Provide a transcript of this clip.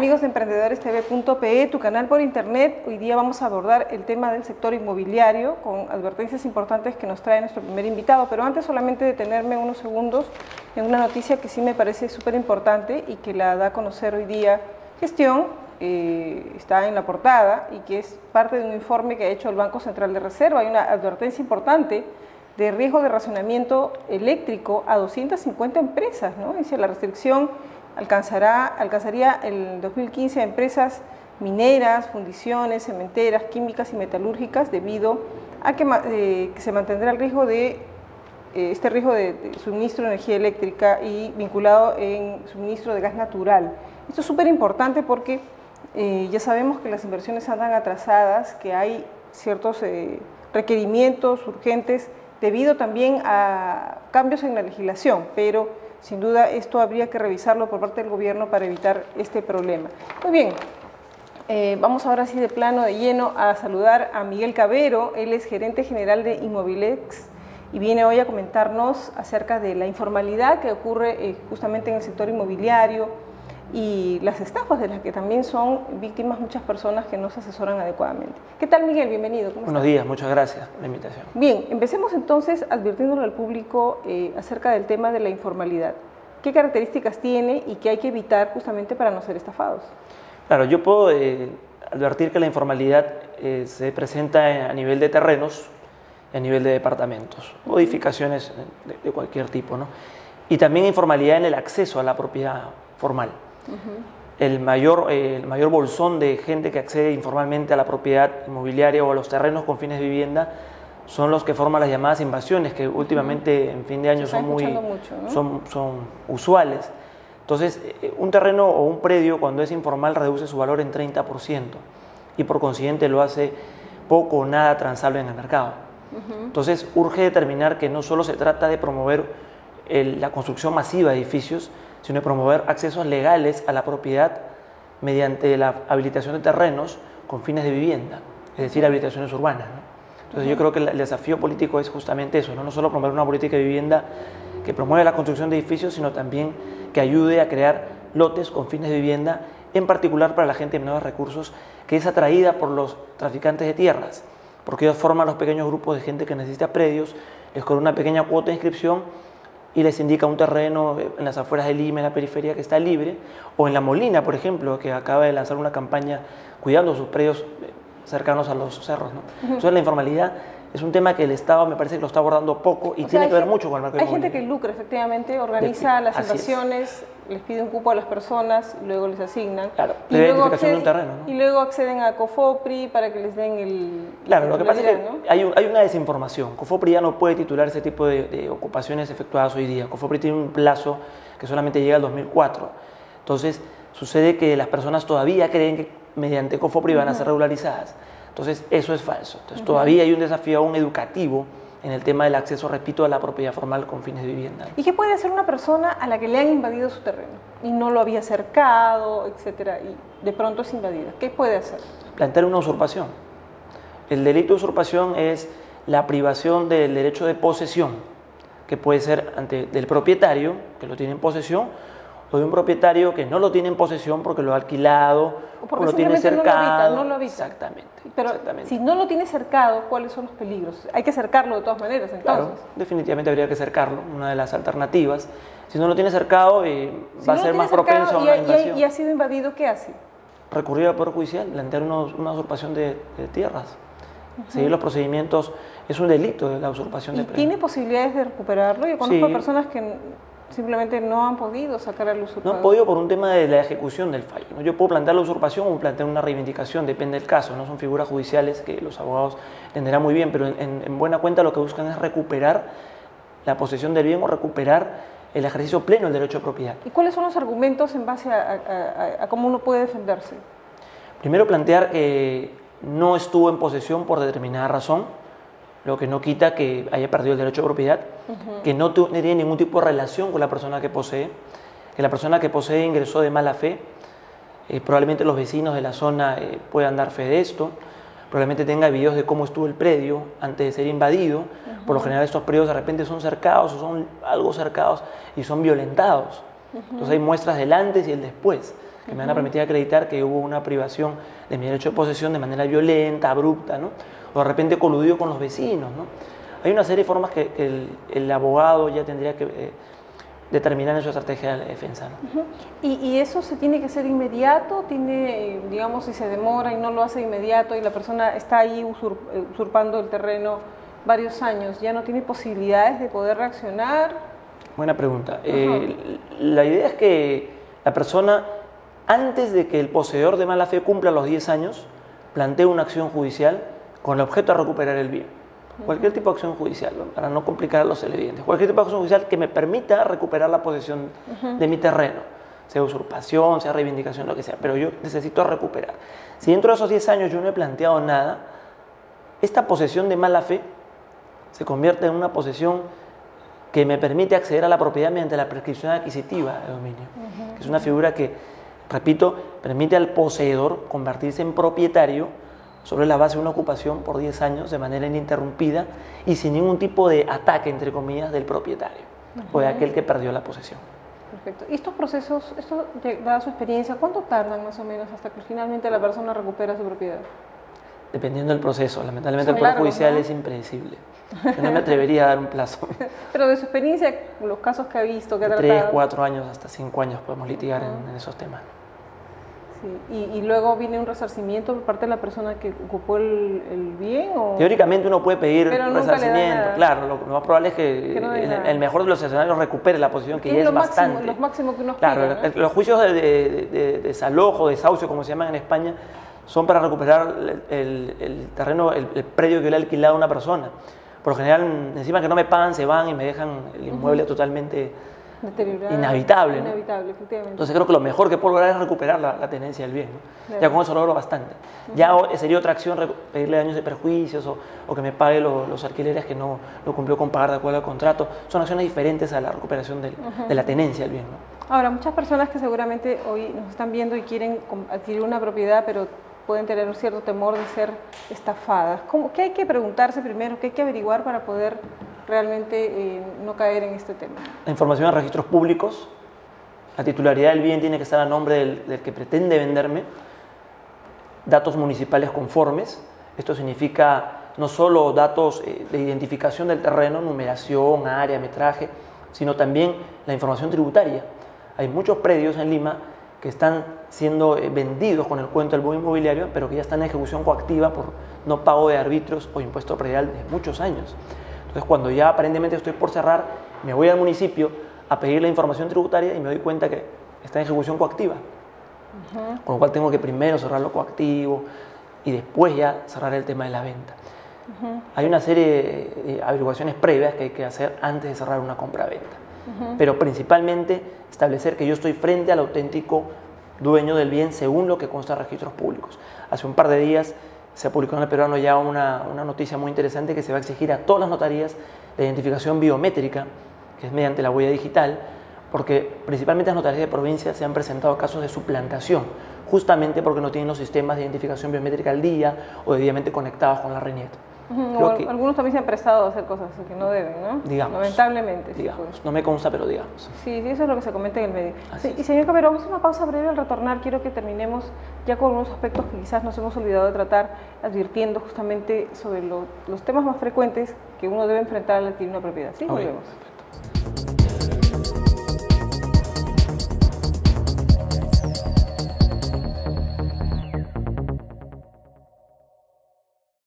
amigos de Emprendedorestv.pe, tu canal por internet. Hoy día vamos a abordar el tema del sector inmobiliario con advertencias importantes que nos trae nuestro primer invitado, pero antes solamente detenerme unos segundos en una noticia que sí me parece súper importante y que la da a conocer hoy día Gestión, está en la portada y que es parte de un informe que ha hecho el Banco Central de Reserva. Hay una advertencia importante de riesgo de racionamiento eléctrico a 250 empresas, ¿no? Dice, la restricción alcanzaría el 2015 a empresas mineras, fundiciones, cementeras, químicas y metalúrgicas, debido a que se mantendrá el riesgo de suministro de energía eléctrica y vinculado en suministro de gas natural. Esto es súper importante porque ya sabemos que las inversiones andan atrasadas, que hay ciertos requerimientos urgentes debido también a cambios en la legislación, pero sin duda esto habría que revisarlo por parte del gobierno para evitar este problema. Muy bien, vamos ahora sí de plano, de lleno, a saludar a Miguel Cavero. Él es gerente general de Inmobilex y viene hoy a comentarnos acerca de la informalidad que ocurre justamente en el sector inmobiliario y las estafas de las que también son víctimas muchas personas que no se asesoran adecuadamente. ¿Qué tal, Miguel? Bienvenido. Buenos días, muchas gracias por la invitación. Bien, empecemos entonces advirtiéndole al público acerca del tema de la informalidad. ¿Qué características tiene y qué hay que evitar justamente para no ser estafados? Claro, yo puedo advertir que la informalidad se presenta a nivel de terrenos y a nivel de departamentos, o edificaciones de cualquier tipo, ¿no? Y también informalidad en el acceso a la propiedad formal. El mayor bolsón de gente que accede informalmente a la propiedad inmobiliaria o a los terrenos con fines de vivienda son los que forman las llamadas invasiones, que últimamente en fin de año son usuales. Entonces, un terreno o un predio cuando es informal reduce su valor en 30% y por consiguiente lo hace poco o nada transable en el mercado. Entonces, urge determinar que no solo se trata de promover la construcción masiva de edificios, sino de promover accesos legales a la propiedad mediante la habilitación de terrenos con fines de vivienda, es decir, habilitaciones urbanas, ¿no? Entonces yo creo que el desafío político es justamente eso, no solo promover una política de vivienda que promueva la construcción de edificios, sino también que ayude a crear lotes con fines de vivienda, en particular para la gente de menores recursos, que es atraída por los traficantes de tierras, porque ellos forman los pequeños grupos de gente que necesita predios, les cobran una pequeña cuota de inscripción y les indica un terreno en las afueras de Lima, en la periferia, que está libre, o en La Molina, por ejemplo, que acaba de lanzar una campaña cuidando sus predios cercanos a los cerros, ¿no? Entonces la informalidad es un tema que el Estado me parece que lo está abordando poco y tiene que ver mucho con el mercado inmobiliario. Hay gente que lucra, efectivamente, organiza las inversiones, les pide un cupo a las personas, luego les asignan. Claro, la identificación de un terreno, ¿no? Y luego acceden a Cofopri para que les den el... Claro, lo que pasa es que hay una desinformación. Cofopri ya no puede titular ese tipo de ocupaciones efectuadas hoy día. Cofopri tiene un plazo que solamente llega al 2004. Entonces, sucede que las personas todavía creen que mediante Cofopri van a ser regularizadas. Entonces, eso es falso. Entonces, todavía hay un desafío aún educativo en el tema del acceso, repito, a la propiedad formal con fines de vivienda. ¿Y qué puede hacer una persona a la que le han invadido su terreno y no lo había cercado, etcétera, y de pronto es invadida? ¿Qué puede hacer? Plantear una usurpación. El delito de usurpación es la privación del derecho de posesión, que puede ser del propietario, que lo tiene en posesión, o de un propietario que no lo tiene en posesión porque lo ha alquilado o lo tiene cercado. No lo habita. Exactamente. Pero si no lo tiene cercado, ¿cuáles son los peligros? Hay que cercarlo de todas maneras, entonces. Claro, definitivamente habría que cercarlo, una de las alternativas. Si no lo tiene cercado, va a ser más propenso a una invasión. ¿Y ha sido invadido, qué hace? Recurrir al Poder Judicial, plantear una usurpación de tierras. Seguir los procedimientos, es un delito de la usurpación de predios. ¿Tiene posibilidades de recuperarlo? Yo conozco personas que simplemente no han podido sacar al usurpador. No han podido por un tema de la ejecución del fallo, ¿no? Yo puedo plantear la usurpación o plantear una reivindicación, depende del caso, no son figuras judiciales que los abogados entenderán muy bien, pero en buena cuenta lo que buscan es recuperar la posesión del bien o recuperar el ejercicio pleno del derecho de propiedad. ¿Y cuáles son los argumentos en base a cómo uno puede defenderse? Primero, plantear que no estuvo en posesión por determinada razón, lo que no quita que haya perdido el derecho de propiedad, que no tiene ningún tipo de relación con la persona que posee, que la persona que posee ingresó de mala fe, probablemente los vecinos de la zona puedan dar fe de esto, probablemente tenga videos de cómo estuvo el predio antes de ser invadido. Por lo general estos predios de repente son cercados o son algo cercados y son violentados. Entonces hay muestras del antes y el después. que me van a permitir acreditar que hubo una privación de mi derecho de posesión de manera violenta, abrupta, ¿no? O de repente coludido con los vecinos, ¿no? Hay una serie de formas que el abogado ya tendría que determinar en su estrategia de defensa, ¿no? ¿Y eso se tiene que hacer inmediato? ¿Tiene, digamos, si se demora y no lo hace inmediato y la persona está ahí usurpando el terreno varios años, ya no tiene posibilidades de poder reaccionar? Buena pregunta. La idea es que la persona, antes de que el poseedor de mala fe cumpla los 10 años, plantee una acción judicial con el objeto de recuperar el bien. Cualquier tipo de acción judicial, ¿no? Para no complicar a los televidentes. Cualquier tipo de acción judicial que me permita recuperar la posesión de mi terreno, sea usurpación, sea reivindicación, lo que sea, pero yo necesito recuperar. Si dentro de esos 10 años yo no he planteado nada, esta posesión de mala fe se convierte en una posesión que me permite acceder a la propiedad mediante la prescripción adquisitiva de dominio, que es una figura que, repito, permite al poseedor convertirse en propietario sobre la base de una ocupación por 10 años de manera ininterrumpida y sin ningún tipo de ataque, entre comillas, del propietario o de aquel que perdió la posesión. Perfecto. ¿Y estos procesos, dada su experiencia, cuánto tardan más o menos hasta que finalmente la persona recupera su propiedad? Dependiendo del proceso. Lamentablemente el Poder Judicial, ¿no?, es impredecible. Yo no me atrevería a dar un plazo. Pero de su experiencia, los casos que ha visto, que ha tratado... 3, 4 años, hasta 5 años podemos litigar en esos temas. Sí. ¿Y luego viene un resarcimiento por parte de la persona que ocupó el bien? ¿O? Teóricamente uno puede pedir resarcimiento. Claro, lo más probable es que no el mejor de los escenarios recupere la posición, que ya es bastante. Lo máximo que uno Claro, aspira, ¿no? Los juicios de desalojo, desahucio, como se llaman en España, son para recuperar el terreno, el predio que le ha alquilado a una persona. Por lo general, encima que no me pagan, se van y me dejan el inmueble totalmente inhabitable, ¿no? Inhabitable, efectivamente. Entonces creo que lo mejor que puedo lograr es recuperar la tenencia del bien, ¿no? Claro. Ya con eso logro bastante. Ya sería otra acción pedirle daños de perjuicios o que me pague los alquileres que no cumplió con pagar de acuerdo al contrato. Son acciones diferentes a la recuperación de la tenencia del bien, ¿no? Ahora, muchas personas que seguramente hoy nos están viendo y quieren adquirir una propiedad, pero pueden tener un cierto temor de ser estafadas. ¿Qué hay que preguntarse primero? ¿Qué hay que averiguar para poder realmente no caer en este tema? La información en registros públicos, la titularidad del bien tiene que estar a nombre del que pretende venderme, datos municipales conformes, esto significa no solo datos de identificación del terreno, numeración, área, metraje, sino también la información tributaria. Hay muchos predios en Lima que están siendo vendidos con el cuento del boom inmobiliario, pero que ya están en ejecución coactiva por no pago de arbitrios o impuesto predial de muchos años. Entonces, cuando ya aparentemente estoy por cerrar, me voy al municipio a pedir la información tributaria y me doy cuenta que está en ejecución coactiva. Con lo cual tengo que primero cerrar lo coactivo y después ya cerrar el tema de la venta. Hay una serie de averiguaciones previas que hay que hacer antes de cerrar una compra-venta. Pero principalmente establecer que yo estoy frente al auténtico dueño del bien según lo que consta en registros públicos. Hace un par de días se publicó en El Peruano ya una noticia muy interesante que se va a exigir a todas las notarías la identificación biométrica, que es mediante la huella digital, porque principalmente las notarías de provincia se han presentado casos de suplantación, justamente porque no tienen los sistemas de identificación biométrica al día o debidamente conectados con la RENIET. Algunos también se han prestado a hacer cosas que no deben, ¿no? Digamos. Lamentablemente. Digamos, no me consta, pero digamos. Sí, eso es lo que se comenta en el medio. Sí, y señor Cabero, vamos a hacer una pausa breve. Al retornar quiero que terminemos ya con unos aspectos que quizás nos hemos olvidado de tratar, advirtiendo justamente sobre los temas más frecuentes que uno debe enfrentar al adquirir una propiedad. ¿Sí? Volvemos.